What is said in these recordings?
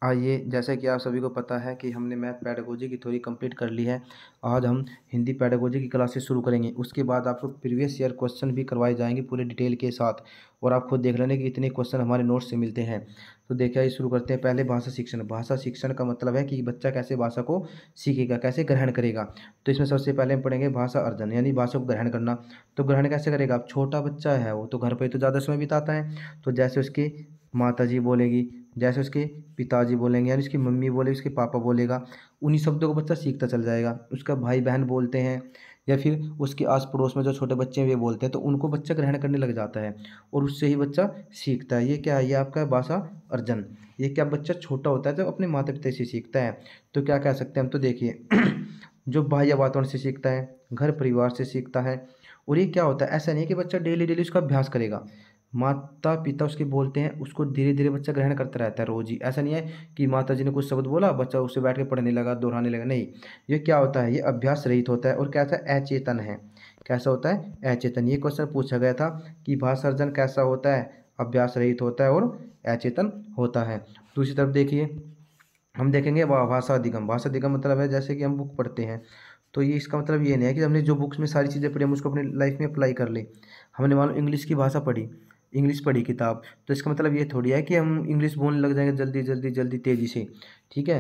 आइए, जैसा कि आप सभी को पता है कि हमने मैथ पेडागोजी की थ्योरी कंप्लीट कर ली है। आज हम हिंदी पेडागोजी की क्लासेस शुरू करेंगे। उसके बाद आपको प्रीवियस ईयर क्वेश्चन भी करवाए जाएंगे पूरे डिटेल के साथ, और आप खुद देख लेना कि इतने क्वेश्चन हमारे नोट्स से मिलते हैं। तो देखिए, आइए शुरू करते हैं। पहले भाषा शिक्षण। भाषा शिक्षण का मतलब है कि बच्चा कैसे भाषा को सीखेगा, कैसे ग्रहण करेगा। तो इसमें सबसे पहले हम पढ़ेंगे भाषा अर्जन, यानी भाषा को ग्रहण करना। तो ग्रहण कैसे करेगा? अब छोटा बच्चा है, वो तो घर पर तो ज़्यादा समय बिताता है, तो जैसे उसकी माताजी बोलेगी, जैसे उसके पिताजी बोलेंगे, यानी उसकी मम्मी बोलेगी, उसके पापा बोलेगा, उन्हीं शब्दों को बच्चा सीखता चल जाएगा। उसका भाई बहन बोलते हैं या फिर उसके आस पड़ोस में जो छोटे बच्चे हैं वे बोलते हैं, तो उनको बच्चा ग्रहण करने लग जाता है और उससे ही बच्चा सीखता है। ये क्या है? ये आपका भाषा अर्जन। ये क्या, बच्चा छोटा होता है जब अपने माता पिता से सीखता है। तो क्या कह सकते हैं हम? तो देखिए जो बाह्य वातावरण से सीखता है, घर परिवार से सीखता है। और ये क्या होता है? ऐसा नहीं है कि बच्चा डेली डेली उसका अभ्यास करेगा। माता पिता उसके बोलते हैं, उसको धीरे धीरे बच्चा ग्रहण करता रहता है रोज ही। ऐसा नहीं है कि माता जी ने कुछ शब्द बोला, बच्चा उससे बैठ के पढ़ने लगा, दोहराने लगा। नहीं, ये क्या होता है? ये अभ्यास रहित होता है और कैसा? अचेतन है। कैसा होता है? अचेतन। ये क्वेश्चन पूछा गया था कि भाषा अर्जन कैसा होता है? अभ्यास रहित होता है और अचेतन होता है। दूसरी तरफ देखिए, हम देखेंगे भाषा अधिगम। भाषा अधिगम मतलब है जैसे कि हम बुक पढ़ते हैं, तो ये इसका मतलब ये नहीं है कि हमने जो बुक्स में सारी चीज़ें पढ़ी हम उसको अपनी लाइफ में अप्लाई कर ले। हमने मान लो इंग्लिश की भाषा पढ़ी, इंग्लिश पढ़ी किताब, तो इसका मतलब ये थोड़ी है कि हम इंग्लिश बोलने लग जाएंगे जल्दी जल्दी जल्दी तेज़ी से। ठीक है?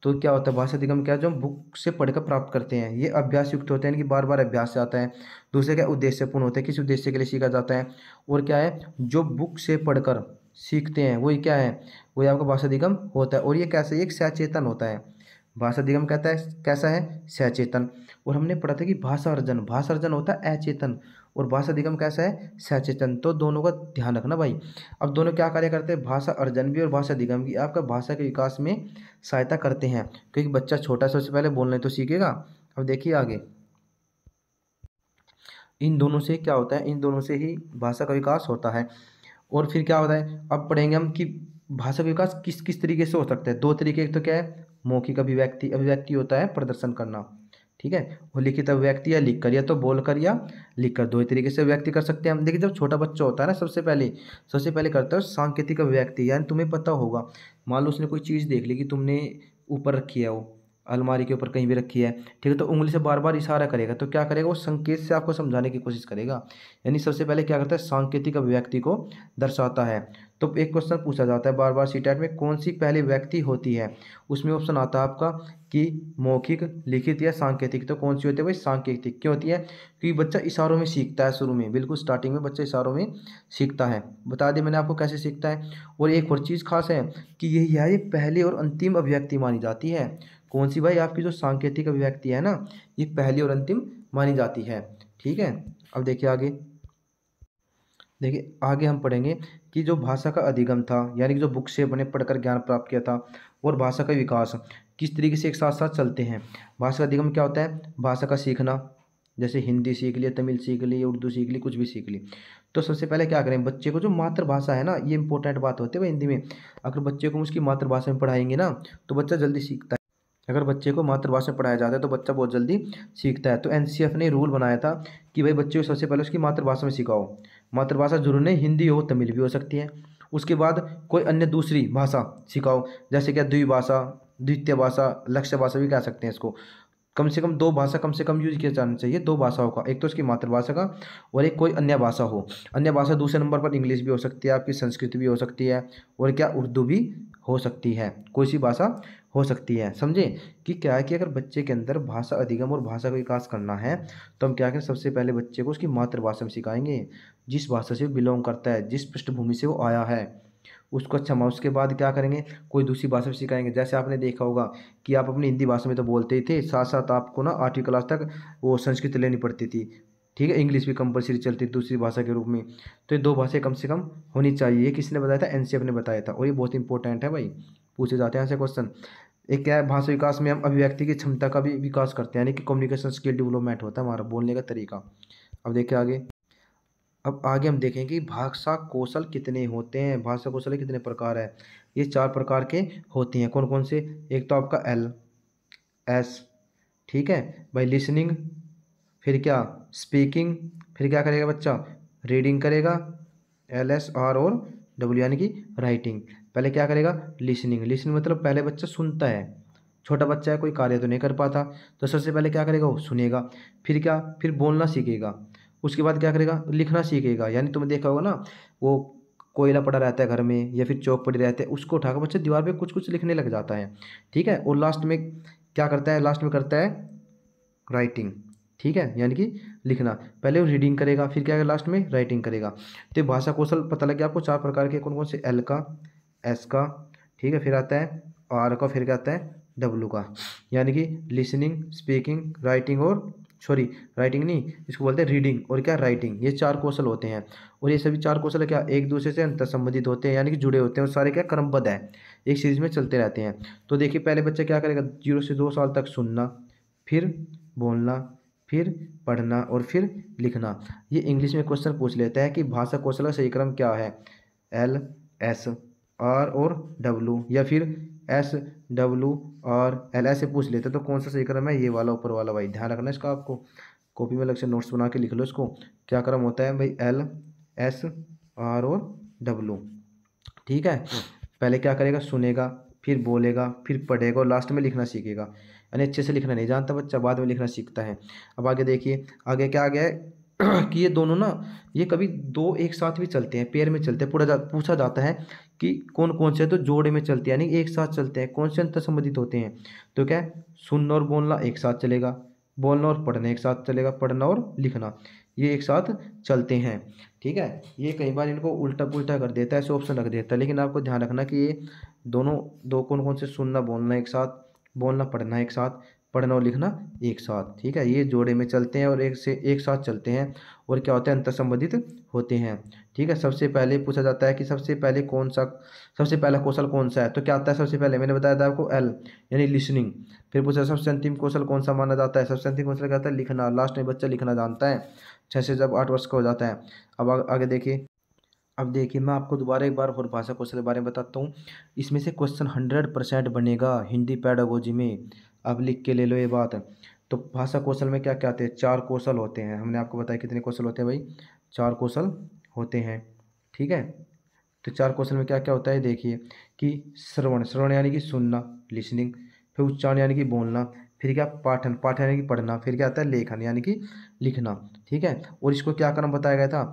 तो क्या होता है भाषा अधिगम? क्या, जो हम बुक से पढ़कर प्राप्त करते हैं, ये अभ्यास युक्त होते हैं कि बार बार अभ्यास से आता है। दूसरे क्या, उद्देश्यपूर्ण होते हैं, किस उद्देश्य के लिए सीखा जाता है। और क्या है, जो बुक से पढ़कर सीखते हैं वही क्या है, वही आपका भाषा अधिगम होता है। और ये कैसे? एक सचेतन होता है। भाषा अधिगम कहता है कैसा है? सचेतन। और हमने पढ़ा था कि भाषा अर्जन, भाषा अर्जन होता है अचेतन और भाषा अधिगम कैसा है? सचेतन। तो दोनों का ध्यान रखना भाई। अब दोनों क्या कार्य करते हैं? भाषा अर्जन भी और भाषा अधिगम भी आपका भाषा के विकास में सहायता करते हैं, क्योंकि बच्चा छोटा सबसे पहले बोलने तो सीखेगा। अब देखिए आगे, इन दोनों से क्या होता है? इन दोनों से ही भाषा का विकास होता है। और फिर क्या होता है? अब पढ़ेंगे हम कि भाषा का विकास किस किस तरीके से हो सकता है। दो तरीके, एक तो क्या है, मौखिक अभिव्यक्ति। अभिव्यक्ति होता है प्रदर्शन करना, ठीक है, और लिखित अभिव्यक्ति या लिख कर, या तो बोल कर या लिख कर, दो ही तरीके से अभिव्यक्ति कर सकते हैं हम। देखिए, जब छोटा बच्चा होता है ना, सबसे पहले करता है सांकेतिक अभिव्यक्ति। यानी तुम्हें पता होगा, मान लो उसने कोई चीज़ देख ली कि तुमने ऊपर रखी है, वो अलमारी के ऊपर कहीं भी रखी है, ठीक है, तो उंगली से बार बार इशारा करेगा। तो क्या करेगा? वो संकेत से आपको समझाने की कोशिश करेगा। यानी सबसे पहले क्या करता है? सांकेतिक अभिव्यक्ति को दर्शाता है। तो एक क्वेश्चन पूछा जाता है बार बार सीटेट में, कौन सी पहली व्यक्ति होती है? उसमें ऑप्शन आता है आपका कि मौखिक, लिखित या सांकेतिक। तो कौन सी होती है भाई? सांकेतिक। क्यों होती है? क्योंकि बच्चा इशारों में सीखता है। शुरू में, बिल्कुल स्टार्टिंग में बच्चा इशारों में सीखता है। बता दें मैंने आपको कैसे सीखता है। और एक और चीज़ खास है कि यही है, ये पहली और अंतिम अभिव्यक्ति मानी जाती है। कौन सी भाई? आपकी जो सांकेतिक अभिव्यक्ति है ना, ये पहली और अंतिम मानी जाती है। ठीक है? अब देखिए आगे, देखिए आगे हम पढ़ेंगे कि जो भाषा का अधिगम था, यानी कि जो बुक से अपने पढ़कर ज्ञान प्राप्त किया था, और भाषा का विकास किस तरीके से एक साथ साथ चलते हैं। भाषा का अधिगम क्या होता है? भाषा का सीखना, जैसे हिंदी सीख लिया, तमिल सीख ली, उर्दू सीख ली, कुछ भी सीख ली। तो सबसे पहले क्या करें? बच्चे को जो मातृभाषा है ना, ये इंपॉर्टेंट बात होती है भाई हिंदी में। अगर बच्चे को उसकी मातृभाषा में पढ़ाएंगे ना, तो बच्चा जल्दी सीखता है। अगर बच्चे को मातृभाषा में पढ़ाया जाता है तो बच्चा बहुत जल्दी सीखता है। तो एनसीएफ ने रूल बनाया था कि भाई बच्चे को सबसे पहले उसकी मातृभाषा में सिखाओ। मातृभाषा जरूर नहीं, हिंदी हो, तमिल भी हो सकती है। उसके बाद कोई अन्य दूसरी भाषा सिखाओ, जैसे क्या द्विभाषा, द्वितीय भाषा, लक्ष्य भाषा भी कह सकते हैं इसको। कम से कम दो भाषा कम से कम यूज किया जाना चाहिए, दो भाषाओं का, एक तो उसकी मातृभाषा का और एक कोई अन्य भाषा हो। अन्य भाषा दूसरे नंबर पर इंग्लिश भी हो सकती है, आपकी संस्कृत भी हो सकती है, और क्या, उर्दू भी हो सकती है, कोई सी भाषा हो सकती है। समझे कि क्या है कि अगर बच्चे के अंदर भाषा अधिगम और भाषा का विकास करना है, तो हम क्या करें? सबसे पहले बच्चे को उसकी मातृभाषा में सिखाएंगे, जिस भाषा से वो बिलोंग करता है, जिस पृष्ठभूमि से वो आया है उसको। अच्छा, हम उसके बाद क्या करेंगे? कोई दूसरी भाषा भी सिखाएंगे। जैसे आपने देखा होगा कि आप अपनी हिंदी भाषा में तो बोलते ही थे, साथ साथ आपको ना 8वीं क्लास तक वो संस्कृत लेनी पड़ती थी, ठीक है, इंग्लिश भी कंपलसरी चलती दूसरी भाषा के रूप में। तो ये दो भाषाएं कम से कम होनी चाहिए। ये किसने बताया था? एनसीएफ ने बताया था, और ये बहुत इंपॉर्टेंट है भाई, पूछे जाते हैं ऐसे क्वेश्चन। एक क्या है, भाषा विकास में हम अभिव्यक्ति की क्षमता का भी विकास करते हैं, यानी कि कम्युनिकेशन स्किल डेवलपमेंट होता है हमारा बोलने का तरीका। अब देखिए आगे, अब आगे हम देखें कि भाषा कौशल कितने होते हैं, भाषा कौशल कितने प्रकार है। ये 4 प्रकार के होते हैं। कौन कौन से? एक तो आपका एल एस, ठीक है भाई, लिसनिंग, फिर क्या, स्पीकिंग, फिर क्या करेगा बच्चा? रीडिंग करेगा, एल एस आर और डब्ल्यू, यानी कि राइटिंग। पहले क्या करेगा, लिसनिंग। लिसनिंग मतलब पहले बच्चा सुनता है, छोटा बच्चा है, कोई कार्य तो नहीं कर पाता, तो सबसे पहले क्या करेगा, वो सुनेगा। फिर क्या, फिर बोलना सीखेगा। उसके बाद क्या करेगा, लिखना सीखेगा। यानी तुमने देखा होगा ना, वो कोयला पड़ा रहता है घर में या फिर चौक पड़ी रहते हैं, उसको उठाकर बच्चा दीवार पे कुछ कुछ लिखने लग जाता है। ठीक है, और लास्ट में क्या करता है, लास्ट में करता है राइटिंग। ठीक है, यानी कि लिखना। पहले वो रीडिंग करेगा, फिर क्या करेगा, लास्ट में राइटिंग करेगा। तो ये भाषा कौशल पता लग गया आपको, 4 प्रकार के कौन कौन से, एल का, एस का, ठीक है, फिर आता है आर का, फिर क्या आता है डब्लू का। यानी कि लिसनिंग, स्पीकिंग, राइटिंग और सॉरी राइटिंग नहीं, इसको बोलते हैं रीडिंग, और क्या राइटिंग, ये 4 कौशल होते हैं। और ये सभी 4 कौशल क्या एक दूसरे से अंतर संबंधित होते हैं, यानी कि जुड़े होते हैं, और सारे क्या क्रमबद्ध है, एक सीरीज में चलते रहते हैं। तो देखिए पहले बच्चा क्या करेगा, 0 से 2 साल तक सुनना, फिर बोलना, फिर पढ़ना और फिर लिखना। ये इंग्लिश में क्वेश्चन पूछ लेता है कि भाषा कौशल का सही क्रम क्या है, एल, एस, आर और डब्लू, या फिर एस, डब्लू, आर, एल, ऐसे पूछ लेते हैं। तो कौन सा सही क्रम है, ये वाला ऊपर वाला भाई, ध्यान रखना इसका। आपको कॉपी में अलग से नोट्स बना के लिख लो इसको, क्या क्रम होता है भाई, एल, एस, आर और डब्लू। ठीक है, पहले क्या करेगा, सुनेगा, फिर बोलेगा, फिर पढ़ेगा और लास्ट में लिखना सीखेगा। यानी अच्छे से लिखना नहीं जानता बच्चा, बाद में लिखना सीखता है। अब आगे देखिए, आगे क्या आ गया है कि ये दोनों ना, ये कभी दो एक साथ भी चलते हैं, पेयर में चलते हैं। पूछा जाता है कि कौन कौन से, तो जोड़े में चलते हैं, यानी एक साथ चलते हैं। कौन से अंतर संबंधित होते हैं, तो क्या है, सुनना और बोलना एक साथ चलेगा, बोलना और पढ़ना एक साथ चलेगा, पढ़ना और लिखना ये एक साथ चलते हैं। ठीक है, ये कई बार इनको उल्टा पुल्टा कर देता है, ऐसे ऑप्शन रख देता है, लेकिन आपको ध्यान रखना कि ये दोनों, दो कौन कौन से, सुनना बोलना एक साथ, बोलना पढ़ना एक साथ, पढ़ना और लिखना एक साथ। ठीक है, ये जोड़े में चलते हैं और एक साथ चलते हैं, और क्या होते हैं, अंतर संबंधित होते हैं। ठीक है, सबसे पहले पूछा जाता है कि सबसे पहला कौशल कौन सा है, तो क्या आता है सबसे पहले, मैंने बताया था आपको, एल, यानी लिसनिंग। फिर पूछा सबसे अंतिम कौशल कौन सा माना जाता है, सबसे अंतिम कौशल क्या आता है, लिखना। लास्ट में बच्चा लिखना जानता है 6 से जब 8 वर्ष का हो जाता है। अब आगे देखिए, अब देखिए मैं आपको दोबारा एक बार और भाषा कौशल के बारे में बताता हूँ। इसमें से क्वेश्चन 100% बनेगा हिंदी पैडागोजी में, अब लिख के ले लो ये बात। तो भाषा कौशल में क्या क्या आते हैं, 4 कौशल होते हैं, हमने आपको बताया कितने कौशल होते हैं भाई, 4 कौशल होते हैं। ठीक है, तो 4 कौशल में क्या क्या होता है, देखिए कि श्रवण, श्रवण यानी कि सुनना, लिसनिंग, फिर उच्चारण यानी कि बोलना, फिर क्या पाठन, पाठन यानी कि पढ़ना, फिर क्या आता है लेखन यानी कि लिखना। ठीक है, और इसको क्या क्रम बताया गया था,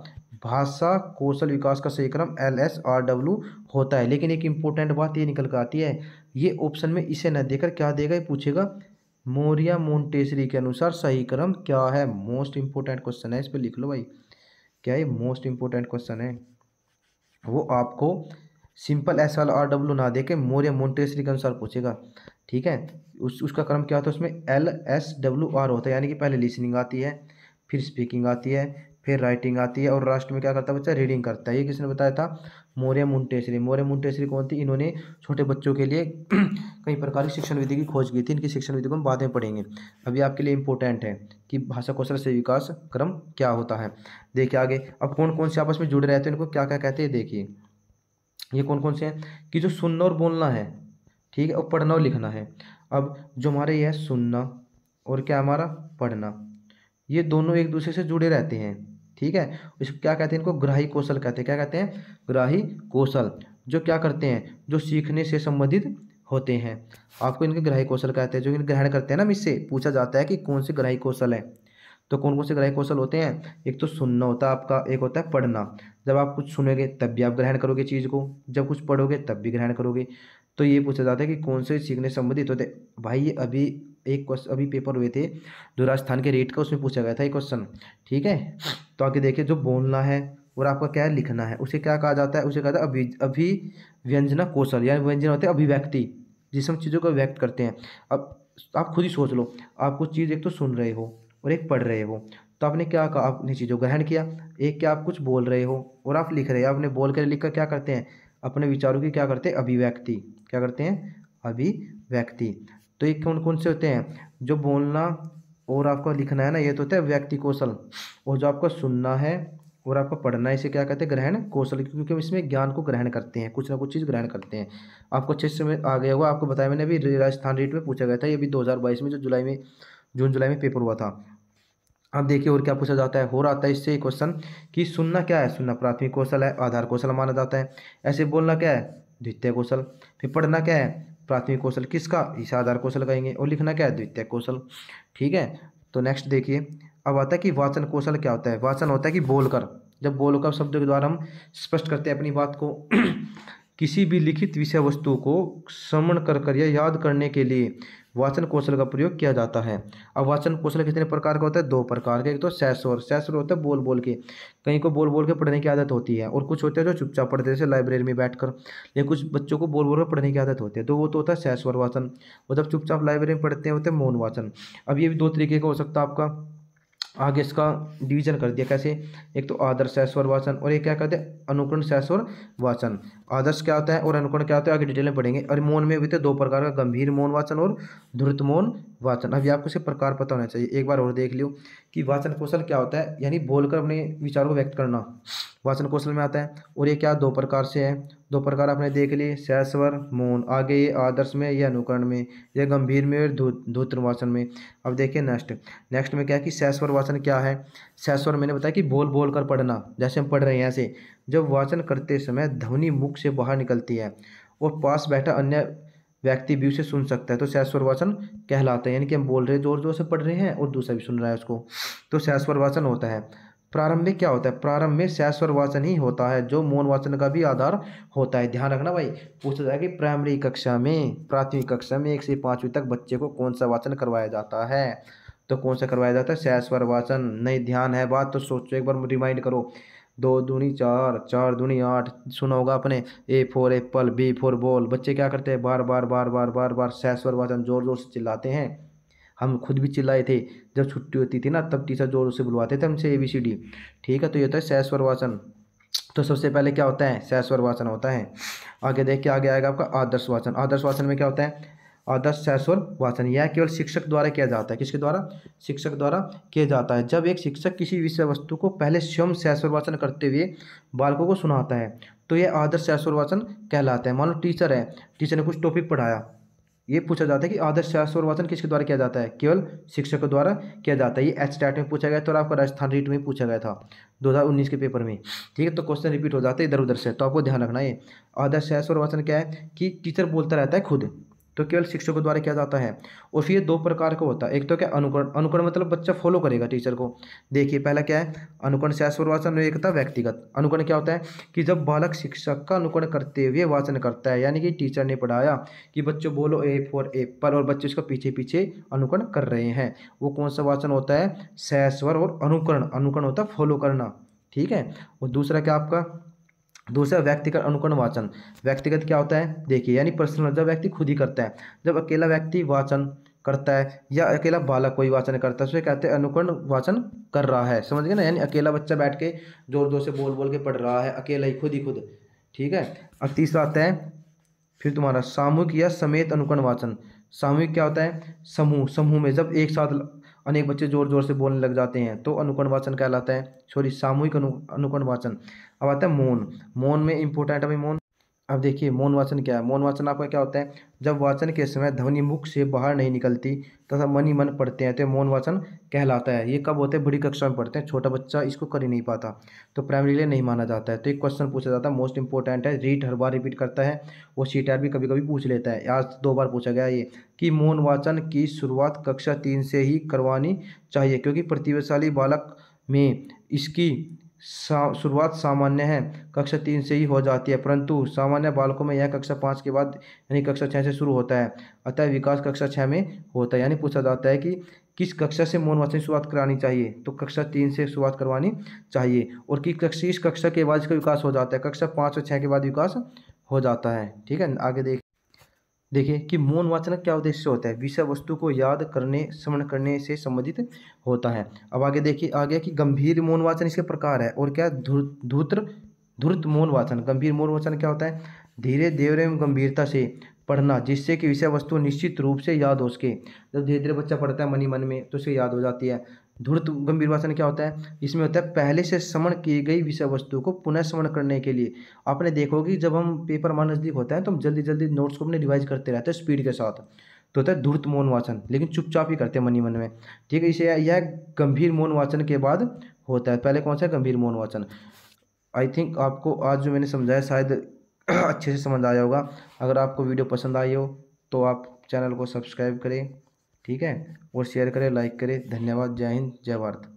भाषा कौशल विकास का सही क्रम LSRW होता है। लेकिन एक इंपॉर्टेंट बात ये निकल कर आती है, ये ऑप्शन में इसे न देकर क्या देगा, ये पूछेगा मोरिया मोंटेसरी के अनुसार सही क्रम क्या है। मोस्ट इंपॉर्टेंट क्वेश्चन है, इस पर लिख लो भाई, क्या ये मोस्ट इंपॉर्टेंट क्वेश्चन है। वो आपको सिंपल SLRW ना दे के मोरिया मोंटेसरी के अनुसार पूछेगा। ठीक है, उसका क्रम क्या होता है, उसमें LSWR होता है, यानी कि पहले लिसनिंग आती है, फिर स्पीकिंग आती है, फिर राइटिंग आती है, और लास्ट में क्या करता है बच्चा, रीडिंग करता है। ये किसने बताया था, मोरिया मोंटेसरी। मोरिया मोंटेसरी कौन थी, इन्होंने छोटे बच्चों के लिए कई प्रकार की शिक्षण विधि की खोज की थी। इनकी शिक्षण विधि को हम बाद में पढ़ेंगे, अभी आपके लिए इंपॉर्टेंट है कि भाषा कौशल से विकास क्रम क्या होता है। देखिए आगे, अब कौन कौन से आपस में जुड़े रहते हैं, इनको क्या क्या कहते हैं, देखिए ये कौन कौन से हैं, कि जो सुनना और बोलना है, ठीक है, और पढ़ना और लिखना है। अब जो हमारे ये है सुनना और क्या हमारा पढ़ना, ये दोनों एक दूसरे से जुड़े रहते हैं। ठीक है, इसको क्या कहते हैं, इनको ग्राही कौशल कहते हैं। क्या कहते हैं, ग्राही कौशल। जो क्या करते हैं, जो सीखने से संबंधित होते हैं, आपको इनके ग्राही कौशल कहते हैं। जो इन्हें ग्रहण करते हैं ना, इससे पूछा जाता है कि कौन से ग्राही कौशल है। तो कौन कौन से ग्राही कौशल होते हैं, एक तो सुनना होता है आपका, एक होता है पढ़ना। जब आप कुछ सुनोगे तब भी आप ग्रहण करोगे चीज़ को, जब कुछ पढ़ोगे तब भी ग्रहण करोगे। तो ये पूछा जाता है कि कौन से सीखने से संबंधित होते हैं। भाई ये अभी एक क्वेश्चन, अभी पेपर हुए थे जो राजस्थान के रेट का, उसमें पूछा गया था ये क्वेश्चन। ठीक है, तो आगे देखिए, जो बोलना है और आपका क्या है, लिखना है, उसे क्या कहा जाता है, उसे कहा जाता है अभिव्यंजना कौशल। यानी व्यंजन होते हैं अभिव्यक्ति, जिससे हम चीज़ों को व्यक्त करते हैं। अब आप खुद ही सोच लो, आप कुछ चीज़ एक तो सुन रहे हो और एक पढ़ रहे हो, तो आपने क्या कहा, आपने चीज़ों को ग्रहण किया। एक क्या, आप कुछ बोल रहे हो और आप लिख रहे हो, आपने बोल कर लिख कर क्या करते हैं, अपने विचारों की क्या करते हैं, अभिव्यक्ति। क्या करते हैं, अभिव्यक्ति। तो ये कौन कौन से होते हैं, जो बोलना और आपका लिखना है ना, ये तो होता है व्यक्ति कौशल। और जो आपका सुनना है और आपका पढ़ना है, इसे क्या कहते हैं, ग्रहण कौशल, क्योंकि हम इसमें ज्ञान को ग्रहण करते हैं, कुछ ना कुछ चीज़ ग्रहण करते हैं। आपको अच्छे से आ गया होगा, आपको बताया मैंने, अभी राजस्थान रेट में पूछा गया था, ये भी 2022 में, जो जून जुलाई में पेपर हुआ था। अब देखिए और क्या पूछा जाता है, हो रहा था इससे क्वेश्चन कि सुनना क्या है, सुनना प्राथमिक कौशल है, आधार कौशल माना जाता है। ऐसे बोलना क्या है, द्वितीय कौशल। फिर पढ़ना क्या है, प्राथमिक कौशल किसका, इसे आधार कौशल कहेंगे। और लिखना क्या है, द्वितीय कौशल। ठीक है, तो नेक्स्ट देखिए, अब आता है कि वाचन कौशल क्या होता है। वाचन होता है कि बोलकर, जब बोलकर शब्द के द्वारा हम स्पष्ट करते हैं अपनी बात को। किसी भी लिखित विषय वस्तु को श्रवण कर या याद करने के लिए वाचन कौशल का प्रयोग किया जाता है। अब वाचन कौशल कितने प्रकार का होता है, दो प्रकार के। एक तो सहस्वर, सहस्वर होता है बोल बोल के, कहीं को बोल बोल के पढ़ने की आदत होती है, और कुछ होते हैं जो चुपचाप पढ़ते हैं जैसे लाइब्रेरी में बैठकर। लेकिन कुछ बच्चों को बोल बोल कर पढ़ने की आदत होती है, तो वो तो होता है सहस्वर वाचन। वो जब चुपचाप लाइब्रेरी में पढ़ते हैं होते हैं मौन वाचन। अब ये भी दो तरीके का हो सकता है आपका। आगे इसका डिवीजन कर दिया कैसे, एक तो आदर्श सहस्वर वाचन और एक क्या कहते हैं अनुकरण सहस्वर वाचन। आदर्श क्या होता है और अनुकरण क्या होता है आगे डिटेल में पढ़ेंगे। और मौन में भी तो दो प्रकार का, गंभीर मौन वाचन और द्रुत मौन वाचन। अभी आपको इसके प्रकार पता होना चाहिए। एक बार और देख लियो कि वाचन कौशल क्या होता है, यानी बोलकर अपने विचारों को व्यक्त करना वाचन कौशल में आता है। और ये क्या दो प्रकार से है, दो प्रकार आपने देख लिए, सहस्वर मौन। आगे ये आदर्श में, ये अनुकरण में, ये गंभीर में और धूत्र वाचन में। अब देखिए नेक्स्ट में क्या है कि सहस्वर वाचन क्या है। सहस्वर मैंने बताया कि बोल बोल कर पढ़ना, जैसे हम पढ़ रहे हैं ऐसे। जब वाचन करते समय ध्वनि मुख से बाहर निकलती है और पास बैठा अन्य व्यक्ति भी उसे सुन सकता है, तो सहस्वर वाचन कहलाता है। यानी कि हम बोल रहे हैं, जोर जोर से पढ़ रहे हैं और दूसरा भी सुन रहा है उसको, तो सहस्वर वाचन होता है। प्रारंभ में क्या होता है, प्रारंभ में सहस्वर वाचन ही होता है जो मौन वाचन का भी आधार होता है। ध्यान रखना भाई, पूछा जाएगा कि प्राइमरी कक्षा में, प्राथमिक कक्षा में 1 से 5वीं तक बच्चे को कौन सा वाचन करवाया जाता है, तो कौन सा करवाया जाता है, सहस्वर वाचन। नहीं ध्यान है बात तो सोचो एक बार, रिमाइंड करो। 2 दूनी 4, 4 दूनी 8, सुना होगा आपने, A for Apple, B for ball. बच्चे क्या करते हैं, बार बार बार बार बार बार सहस्वर वाचन जोर जोर से चिल्लाते हैं। हम खुद भी चिल्लाए थे जब छुट्टी होती थी ना, तब टीचर जोर से बुलवाते थे हमसे ABCD। ठीक है, तो ये होता है सहस्वर वाचन। तो सबसे पहले क्या होता है, सहस्वर वाचन होता है। आगे देख के आगे आएगा आपका आदर्श वाचन। आदर्श वाचन में क्या होता है, आदर्श सहस्वर वाचन यह केवल शिक्षक द्वारा किया जाता है। किसके द्वारा, शिक्षक द्वारा किया जाता है। जब एक शिक्षक किसी विषय वस्तु को पहले स्वयं सहस्वर वाचन करते हुए बालकों को सुनाता है, तो यह आदर्श सहस्वर वाचन कहलाता है। मान लो टीचर है, टीचर ने कुछ टॉपिक पढ़ाया, ये पूछा जाता है कि आदर्श सहस्वर वाचन किसके द्वारा किया जाता है, केवल शिक्षक द्वारा किया जाता है। ये HTAT में पूछा गया था और आपका राजस्थान रीट में पूछा गया था 2019 के पेपर में। ठीक है, तो क्वेश्चन रिपीट हो जाते हैं इधर उधर से, तो आपको ध्यान रखना है। आदर्श सहस्वर वाचन क्या है कि टीचर बोलता रहता है खुद, तो केवल शिक्षकों द्वारा किया जाता है। और फिर दो प्रकार का होता है, एक तो क्या अनुकरण, अनुकरण मतलब बच्चा फॉलो करेगा टीचर को। देखिए पहला क्या है अनुकरण सहस्वर वाचन, एक था व्यक्तिगत। अनुकरण क्या होता है कि जब बालक शिक्षक का अनुकरण करते हुए वाचन करता है, यानी कि टीचर ने पढ़ाया कि बच्चों बोलो A फॉर एप्पल और बच्चे उसका पीछे पीछे अनुकरण कर रहे हैं, वो कौन सा वाचन होता है, सहस्वर। और अनुकरण, अनुकरण होता है फॉलो करना। ठीक है, और दूसरा क्या आपका, दूसरा व्यक्तिगत अनुकरण वाचन। व्यक्तिगत क्या होता है, देखिए यानी पर्सनल, जब व्यक्ति खुद ही करता है। जब अकेला व्यक्ति वाचन करता है या अकेला बालक कोई वाचन करता है, उसे कहते हैं अनुकरण वाचन कर रहा है। समझ गए ना, यानी अकेला बच्चा बैठ के जोर जोर से बोल बोल के पढ़ रहा है, अकेला ही, खुद ही खुद। ठीक है, अब तीसरा आता है फिर तुम्हारा सामूहिक या समेत अनुकरण वाचन। सामूहिक क्या होता है, समूह, समूह में जब एक साथ अनेक बच्चे जोर जोर से बोलने लग जाते हैं तो अनुकरण वाचन कहलाता है, सॉरी सामूहिक अनुकरण वाचन। अब आता है मौन। मौन में इंपॉर्टेंट है मौन। अब देखिए मौन वाचन क्या है। मौन वाचन आपका क्या होता है, जब वाचन के समय ध्वनि मुख से बाहर नहीं निकलती तथा मन ही मन पढ़ते हैं, तो मौन वाचन कहलाता है। ये कब होते हैं, बड़ी कक्षा में पढ़ते हैं, छोटा बच्चा इसको कर ही नहीं पाता, तो प्राइमरी लिए नहीं माना जाता है। तो एक क्वेश्चन पूछा जाता है, मोस्ट इंपॉर्टेंट है, रीट हर बार रिपीट करता है, वो CTAT भी कभी कभी पूछ लेता है। आज 2 बार पूछा गया ये कि मौन वाचन की शुरुआत कक्षा 3 से ही करवानी चाहिए, क्योंकि प्रतिभाशाली बालक में इसकी शुरुआत सामान्य है, कक्षा 3 से ही हो जाती है, परंतु सामान्य बालकों में यह कक्षा 5 के बाद यानी कक्षा 6 से शुरू होता है, अतः विकास कक्षा 6 में होता है। यानी पूछा जाता है कि किस कक्षा से मौन वाचन की शुरुआत करानी चाहिए, तो कक्षा 3 से शुरुआत करवानी चाहिए। और किस कक्षा के बाद इसका विकास हो जाता है, कक्षा 5 और 6 के बाद विकास हो जाता है। ठीक है, आगे देखिए कि मौन वाचन का क्या उद्देश्य होता है, विषय वस्तु को याद करने श्रवण करने से संबंधित होता है। अब आगे देखिए आगे कि गंभीर मौन वाचन इसके प्रकार है, और क्या धूर्त मौन वाचन। गंभीर मौन वाचन क्या होता है, धीरे धीरे एवं गंभीरता से पढ़ना जिससे कि विषय वस्तु निश्चित रूप से याद हो सके। जब धीरे धीरे बच्चा पढ़ता है मन ही मन में तो उसे याद हो जाती है। धूर्त गंभीर वाचन क्या होता है, इसमें होता है पहले से श्रवण की गई विषय वस्तु को पुनः श्रवण करने के लिए। आपने देखोगे जब हम पेपर हमारे नज़दीक होता है तो हम जल्दी जल्दी नोट्स को अपने रिवाइज करते रहते हैं स्पीड के साथ, तो होता है धूर्त मौन वाचन, लेकिन चुपचाप ही करते हैं मन ही मन में। ठीक है, इसे यह गंभीर मौन वाचन के बाद होता है। पहले कौन सा है, गंभीर मौन वाचन। आई थिंक आपको आज जो मैंने समझाया शायद अच्छे से समझ आया होगा। अगर आपको वीडियो पसंद आई हो तो आप चैनल को सब्सक्राइब करें, ठीक है, और शेयर करें, लाइक करें। धन्यवाद। जय हिंद, जय भारत।